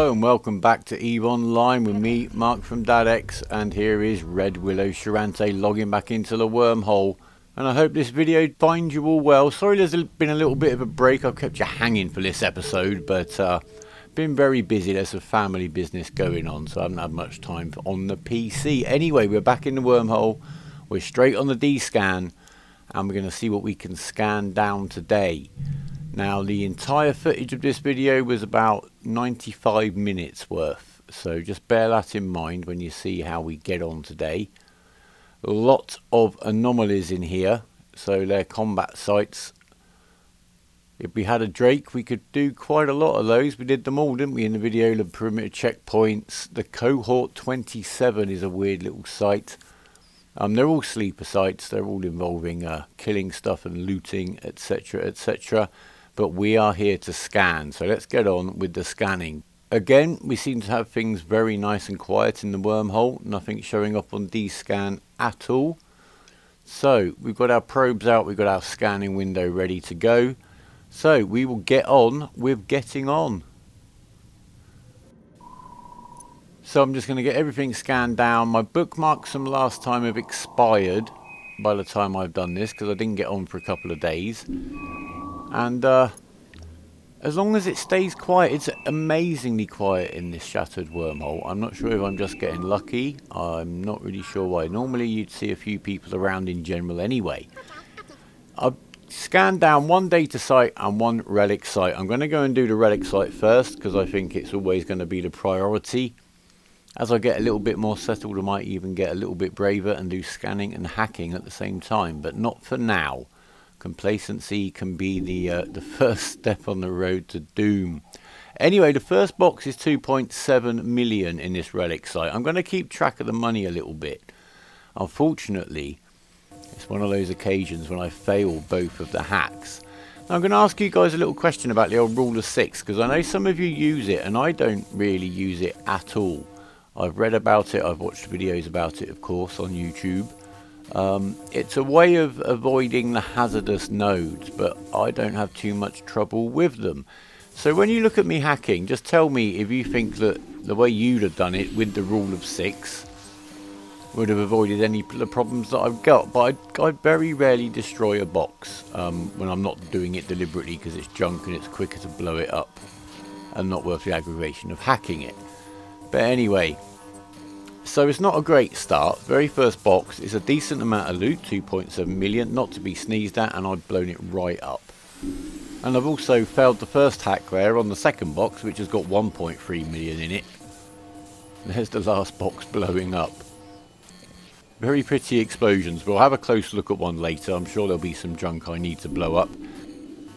Hello and welcome back to EVE Online with me, Mark from DadX, and here is Red Willow Charante logging back into the wormhole. And I hope this video finds you all well. Sorry there's been a little bit of a break, I've kept you hanging for this episode, but been very busy. There's some family business going on, so I haven't had much time on the PC. Anyway, we're back in the wormhole, we're straight on the D-scan, and we're going to see what we can scan down today. Now, the entire footage of this video was about 95 minutes worth, so just bear that in mind when you see how we get on today. A lot of anomalies in here, so they're combat sites. If we had a Drake, we could do quite a lot of those. We did them all, didn't we, in the video? The perimeter checkpoints. The cohort 27 is a weird little site. They're all sleeper sites. They're all involving killing stuff and looting, etc, etc. But we are here to scan, so let's get on with the scanning. Again, we seem to have things very nice and quiet in the wormhole. Nothing showing up on D-scan at all. So we've got our probes out, we've got our scanning window ready to go. So we will get on with getting on. So I'm just going to get everything scanned down. My bookmarks from last time have expired by the time I've done this, because I didn't get on for a couple of days. And as long as it stays quiet, it's amazingly quiet in this shattered wormhole. I'm not sure if I'm just getting lucky. I'm not really sure why. Normally you'd see a few people around in general anyway. I've scanned down one data site and one relic site. I'm going to go and do the relic site first, because I think it's always going to be the priority. As I get a little bit more settled, I might even get a little bit braver and do scanning and hacking at the same time, but not for now. Complacency can be the first step on the road to doom. Anyway, the first box is 2.7 million in this relic site. I'm going to keep track of the money a little bit. Unfortunately, it's one of those occasions when I fail both of the hacks. Now, I'm going to ask you guys a little question about the old rule of 6, because I know some of you use it and I don't really use it at all. I've read about it, I've watched videos about it, of course, on YouTube. It's a way of avoiding the hazardous nodes, but I don't have too much trouble with them. So when you look at me hacking, just tell me if you think that the way you'd have done it with the rule of 6 would have avoided any of the problems that I've got. But I very rarely destroy a box when I'm not doing it deliberately, because it's junk and it's quicker to blow it up and not worth the aggravation of hacking it. But anyway, so it's not a great start. Very first box is a decent amount of loot, 2.7 million, not to be sneezed at, and I've blown it right up. And I've also failed the first hack there on the second box, which has got 1.3 million in it. There's the last box blowing up. Very pretty explosions. We'll have a close look at one later. I'm sure there'll be some junk I need to blow up.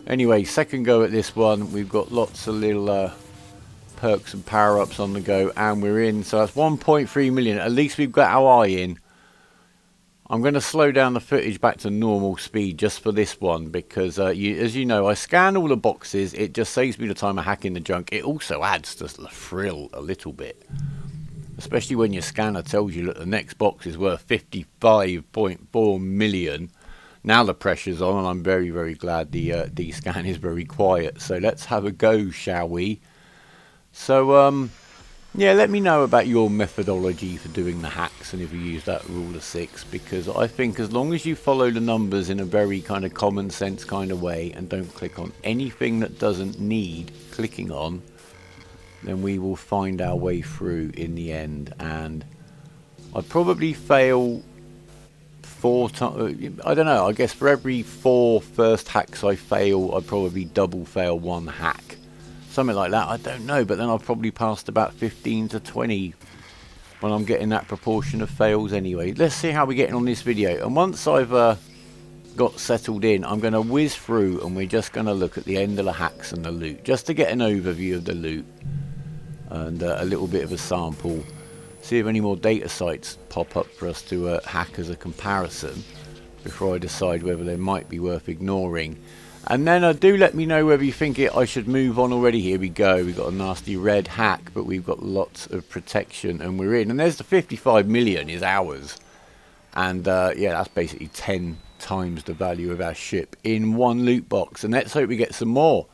Anyway, second go at this one. We've got lots of little perks and power-ups on the go, and we're in. So that's 1.3 million. At least we've got our eye in. I'm going to slow down the footage back to normal speed just for this one, because as you know, I scan all the boxes. It just saves me the time of hacking the junk. It also adds to the thrill a little bit, especially when your scanner tells you that the next box is worth 55.4 million. Now the pressure's on, and I'm very, very glad the D-scan is very quiet. So let's have a go, shall we? So, yeah, let me know about your methodology for doing the hacks and if you use that rule of 6, because I think as long as you follow the numbers in a very kind of common sense kind of way and don't click on anything that doesn't need clicking on, then we will find our way through in the end. And I'd probably fail 4 times. I don't know, I guess for every 4 first hacks I fail, I'd probably double fail 1 hack. Something like that, I don't know, but then I've probably passed about 15 to 20 when I'm getting that proportion of fails anyway. Let's see how we're getting on this video. And once I've got settled in, I'm going to whiz through and we're just going to look at the end of the hacks and the loot, just to get an overview of the loot and a little bit of a sample. See if any more data sites pop up for us to hack as a comparison before I decide whether they might be worth ignoring. And then do let me know whether you think I should move on already. Here we go. We've got a nasty red hack, but we've got lots of protection and we're in. And there's the 55 million is ours. And yeah, that's basically 10 times the value of our ship in one loot box. And let's hope we get some more.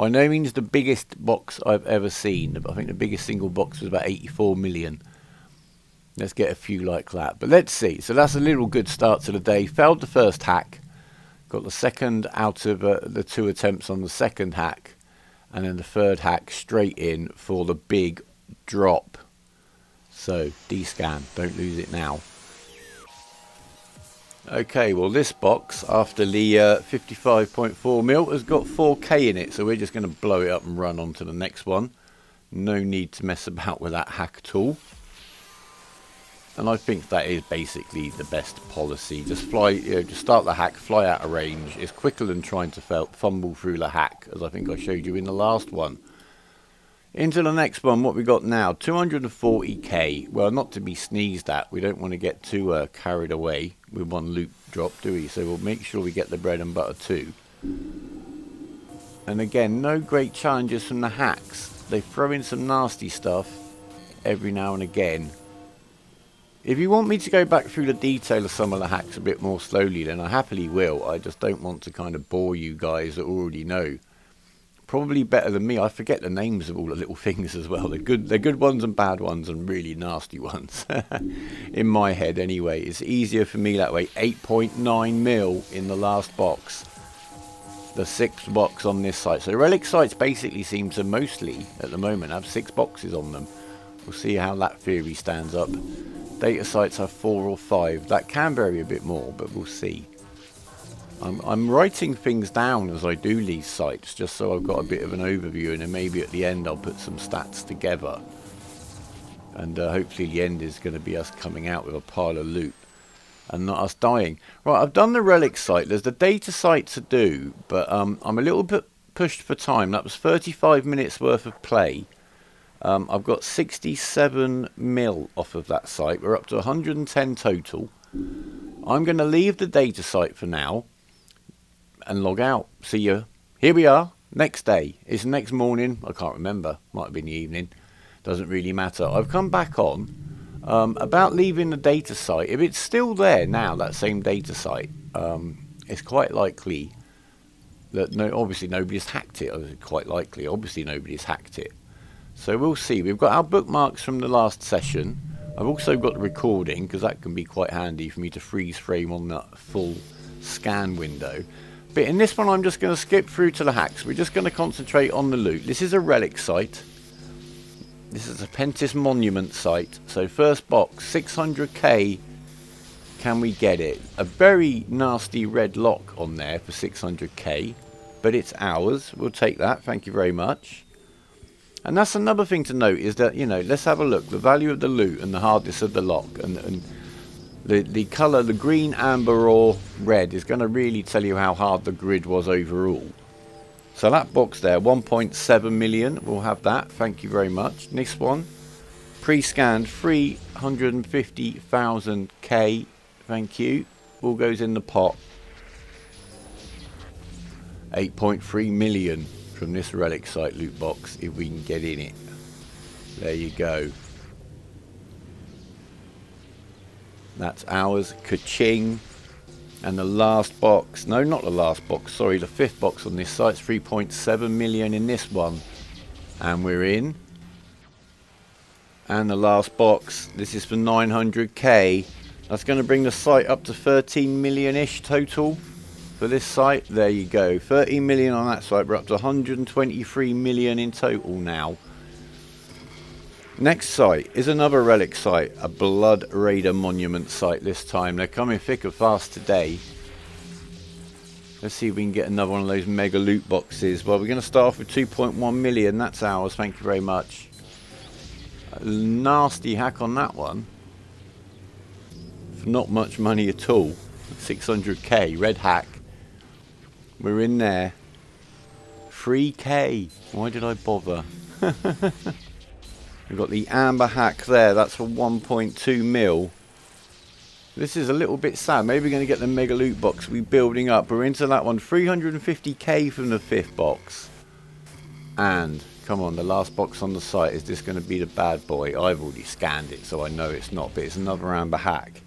By no means the biggest box I've ever seen. I think the biggest single box was about 84 million. Let's get a few like that. But let's see. So that's a little good start to the day. Failed the first hack. Got the second out of the 2 attempts on the second hack. And then the third hack straight in for the big drop. So, D-scan. Don't lose it now. Okay, well this box, after the 55.4 mil, has got 4K in it. So we're just going to blow it up and run on to the next one. No need to mess about with that hack at all. And I think that is basically the best policy. Just fly, just start the hack, fly out of range. It's quicker than trying to fumble through the hack, as I think I showed you in the last one. Into the next one, what we got now, 240k. Well, not to be sneezed at. We don't want to get too carried away with one loot drop, do we? So we'll make sure we get the bread and butter too. And again, no great challenges from the hacks. They throw in some nasty stuff every now and again. If you want me to go back through the detail of some of the hacks a bit more slowly, then I happily will. I just don't want to kind of bore you guys that already know. Probably better than me. I forget the names of all the little things as well. They're good ones and bad ones and really nasty ones. In my head anyway. It's easier for me that way. 8.9 mil in the last box. The 6th box on this site. So Relic sites basically seem to mostly, at the moment, have 6 boxes on them. We'll see how that theory stands up. Data sites have 4 or 5. That can vary a bit more, but we'll see. I'm writing things down as I do these sites, just so I've got a bit of an overview, and then maybe at the end I'll put some stats together. And hopefully the end is going to be us coming out with a pile of loot, and not us dying. Right, I've done the Relic site. There's the data site to do, but I'm a little bit pushed for time. That was 35 minutes worth of play. I've got 67 mil off of that site. We're up to 110 total. I'm going to leave the data site for now and log out. See you. Here we are. Next day. It's the next morning. I can't remember. Might have been the evening. Doesn't really matter. I've come back on about leaving the data site. If it's still there now, that same data site, it's quite likely that obviously nobody's hacked it. Quite likely. Obviously nobody's hacked it. So we'll see. We've got our bookmarks from the last session. I've also got the recording, because that can be quite handy for me to freeze frame on that full scan window. But in this one I'm just going to skip through to the hacks. We're just going to concentrate on the loot. This is a Relic site. This is a Pentis Monument site. So first box, 600k. Can we get it? A very nasty red lock on there for 600k. But it's ours. We'll take that. Thank you very much. And that's another thing to note, is that, let's have a look. The value of the loot and the hardness of the lock, and the colour, the green, amber or red, is going to really tell you how hard the grid was overall. So that box there, 1.7 million, we'll have that. Thank you very much. Next one, pre-scanned 350,000k. Thank you. All goes in the pot. 8.3 million. From this Relic site loot box, if we can get in it. There you go. That's ours. Ka-ching. And the last box, no, not the last box, sorry, the 5th box on this site's 3.7 million in this one. And we're in. And the last box, this is for 900k. That's going to bring the site up to 13 million-ish total. For this site, there you go, 13 million on that site. We're up to 123 million in total now. Next site is another Relic site, a Blood Raider Monument site this time. They're coming thick and fast today. Let's see if we can get another one of those mega loot boxes. Well, we're going to start off with 2.1 million. That's ours. Thank you very much. A nasty hack on that one. For not much money at all. 600k. Red hack. We're in there. 3k. Why did I bother? We've got the amber hack there. That's for 1.2 mil. This is a little bit sad. Maybe we're going to get the mega loot box we're building up. We're into that one. 350k from the 5th box. And, come on, the last box on the site. Is this going to be the bad boy? I've already scanned it, so I know it's not. But it's another amber hack.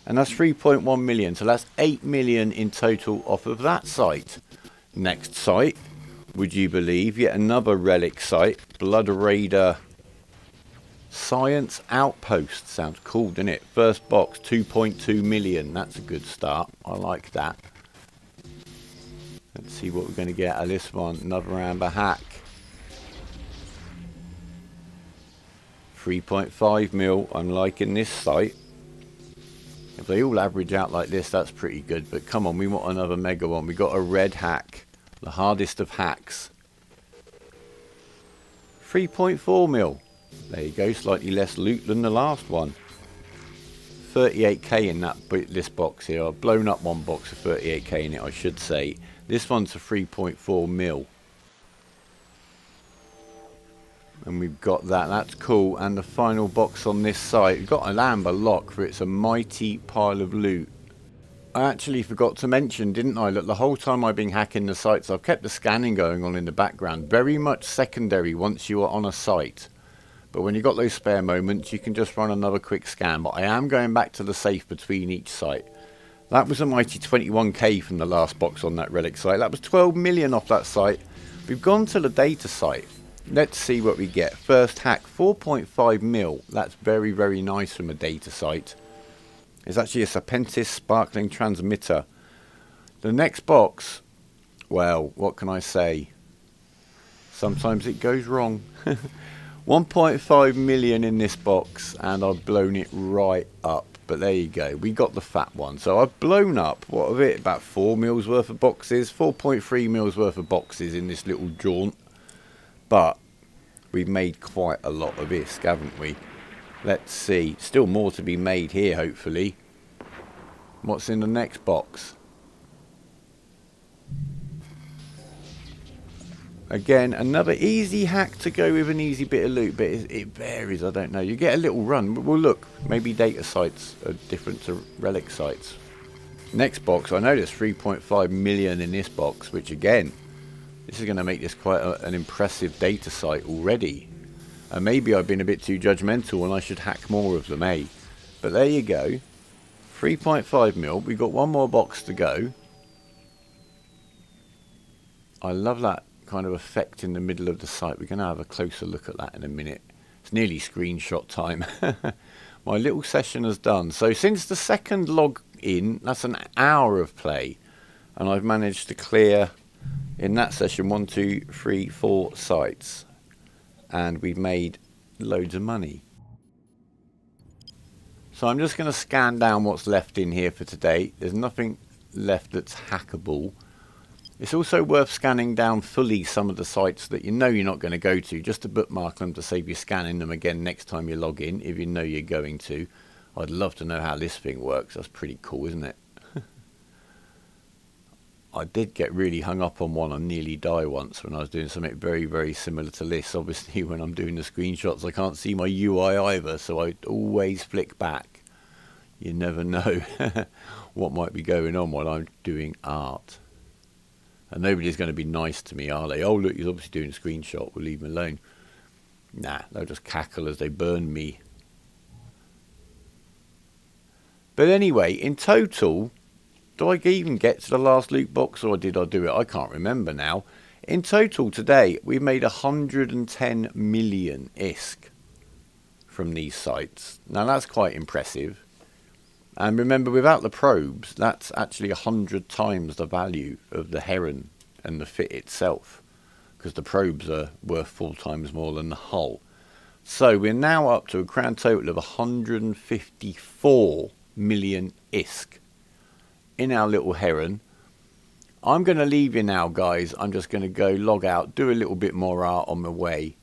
And that's 3.1 million. So that's 8 million in total off of that site. Next site. would you believe, yet another relic site, Blood Raider Science Outpost. Sounds cool, doesn't it? First box, 2.2 million. That's a good start. I like that. Let's see what we're going to get out of this one. Another amber hack. 3.5 mil. I'm liking this site. If they all average out like this, that's pretty good. But come on, we want another mega one. We got a red hack. The hardest of hacks. 3.4 mil. There you go, slightly less loot than the last one. 38k in this box here. I've blown up one box of 38k in it, I should say. This one's a 3.4 mil. And we've got that. That's cool. And the final box on this site, we've got an amber lock for it's a mighty pile of loot. I actually forgot to mention, didn't I, that the whole time I've been hacking the sites, I've kept the scanning going on in the background. Very much secondary once you are on a site. But when you've got those spare moments, you can just run another quick scan. But I am going back to the safe between each site. That was a mighty 21k from the last box on that relic site. That was 12 million off that site. We've gone to the data site. Let's see what we get. First hack, 4.5 mil. That's very, very nice from a data site. It's actually a Serpentis sparkling transmitter. The next box, well, what can I say? Sometimes it goes wrong. 1.5 million in this box, and I've blown it right up. But there you go, we got the fat one. So I've blown up, what of it, about 4 mils worth of boxes, 4.3 mils worth of boxes in this little jaunt. But we've made quite a lot of this, haven't we? Let's see, still more to be made here, hopefully. What's in the next box? Again, another easy hack to go with an easy bit of loot, but it varies, I don't know. You get a little run. Well, look, maybe data sites are different to relic sites. Next box, I know there's 3.5 million in this box, which again, this is going to make this quite an impressive data site already. And maybe I've been a bit too judgmental and I should hack more of them, eh? But there you go. 3.5 mil. We've got one more box to go. I love that kind of effect in the middle of the site. We're going to have a closer look at that in a minute. It's nearly screenshot time. My little session is done. So since the second log in, that's an hour of play, and I've managed to clear in that session 1, 2, 3, 4 sites, and we've made loads of money. So I'm just going to scan down what's left in here for today. There's nothing left that's hackable. It's also worth scanning down fully some of the sites that you know you're not going to go to, just to bookmark them to save you scanning them again next time you log in, if you know you're going to. I'd love to know how this thing works. That's pretty cool, isn't it? I did get really hung up on one and nearly die once when I was doing something very, very similar to this. Obviously, when I'm doing the screenshots, I can't see my UI either, so I always flick back. You never know what might be going on while I'm doing art. And nobody's going to be nice to me, are they? Oh, look, he's obviously doing a screenshot. We'll leave him alone. Nah, they'll just cackle as they burn me. But anyway, in total, do I even get to the last loot box, or did I do it? I can't remember now. In total today, we made 110 million ISK from these sites. Now, that's quite impressive. And remember, without the probes, that's actually 100 times the value of the Heron and the fit itself, because the probes are worth 4 times more than the hull. So we're now up to a grand total of 154 million ISK in our little Heron. I'm going to leave you now, guys. I'm just going to go log out, do a little bit more art on my way.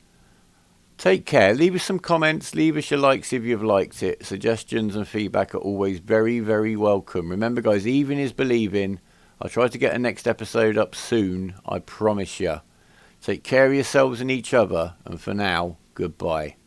Take care. Leave us some comments. Leave us your likes if you've liked it. Suggestions and feedback are always very, very welcome. Remember, guys, even is believing. I'll try to get a next episode up soon. I promise you. Take care of yourselves and each other. And for now, goodbye.